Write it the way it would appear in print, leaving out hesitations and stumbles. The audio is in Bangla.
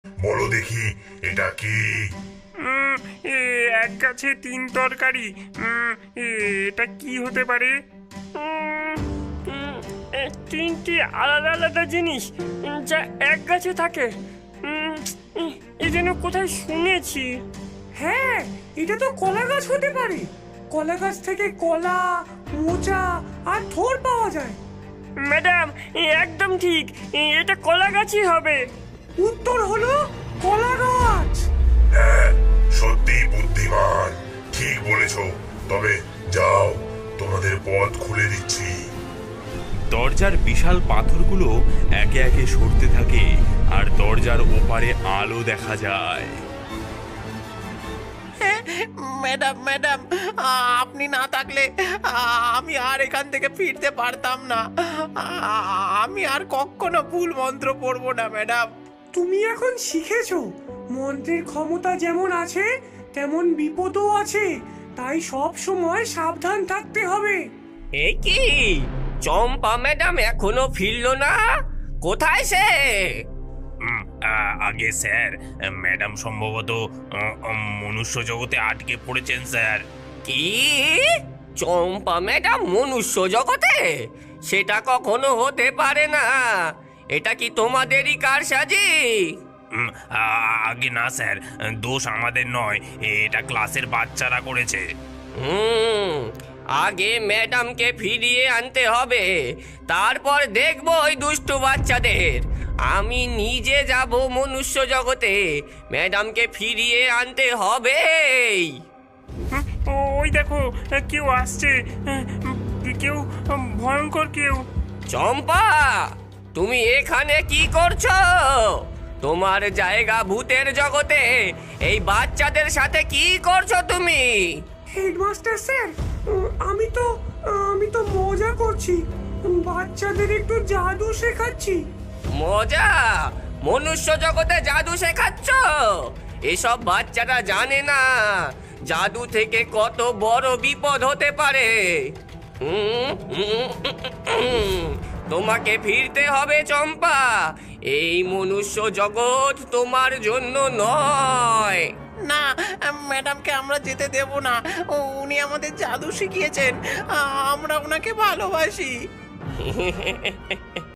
বলো দেখি, এটা কি? উম, এ, এক গাছে তিন তরকারি। এটা কি হতে পারে? উম, উম, তিনটি আলাদা আলাদা জিনিস যা এক গাছে থাকে। উম, এ যেন কোথায় শুনেছি। হ্যাঁ, এটা তো কলা গাছ হতে পারে। কলা গাছ থেকে কলা, মোচা আর থোড় পাওয়া যায়। ম্যাডাম, একদম ঠিক। এটা কলা গাছই হবে। উত্তর হলো কলা গাছ। হ্যাঁ, সত্যি বুদ্ধিমান, ঠিক বলেছো। তবে যাও, তোমাদের পথ খুলে দিচ্ছি। দরজার বিশাল পাথরগুলো একে একে সরতে থাকে আর দরজার ওপারে আলো দেখা যায়। ম্যাডাম ম্যাডাম, আপনি না থাকলে আমি আর এখান থেকে ফিরতে পারতাম না। আমি আর কখনো ভুল মন্ত্র পড়বো না ম্যাডাম। তুমি এখন শিখেছো মন্ত্রের ক্ষমতা যেমন আছে তেমন বিপদও আছে, তাই সব সময় সাবধান থাকতে হবে। এ কি, চম্পা ম্যাডাম এখনো ফিরলো না? কোথায় সে? আগে স্যার, ম্যাডাম সম্ভবত মনুষ্য জগতে আটকে পড়েছেন স্যার। কি, চম্পা ম্যাডাম মনুষ্য জগতে? সেটা কখনো হতে পারে না। এটা কি তোমাদেরই কারসাজি? আগে না স্যার, দোষ আমাদের নয়, এটা ক্লাসের বাচ্চারা করেছে। হুম, আগে ম্যাডামকে ফিরিয়ে আনতে হবে, তারপর দেখবো ওই দুষ্টু বাচ্চাদের। আমি নিজে যাব মনুষ্য জগতে, ম্যাডামকে ফিরিয়ে আনতে হবে। ওই দেখো, কেউ আসছে। কেউ ভয়ঙ্কর কেউ। চম্পা, তুমি এখানে কি করছো? তোমার জায়গা ভূতের জগতে, এই বাচ্চাদের সাথে কি করছো তুমি? হেডমাস্টার স্যার, আমি তো মজা করছি। বাচ্চাদের একটু জাদু শেখাচ্ছি। মজা? মনুষ্য জগতে জাদু শেখাচ্ছ? এসব বাচ্চারা জানে না জাদু থেকে কত বড় বিপদ হতে পারে। তোমাকে ফিরতে হবে চম্পা, এই মনুষ্য জগৎ তোমার জন্য নয়। না, ম্যাডামকে আমরা যেতে দেব না। উনি আমাদের জাদু শিখিয়েছেন, আমরা ওনাকে ভালোবাসি।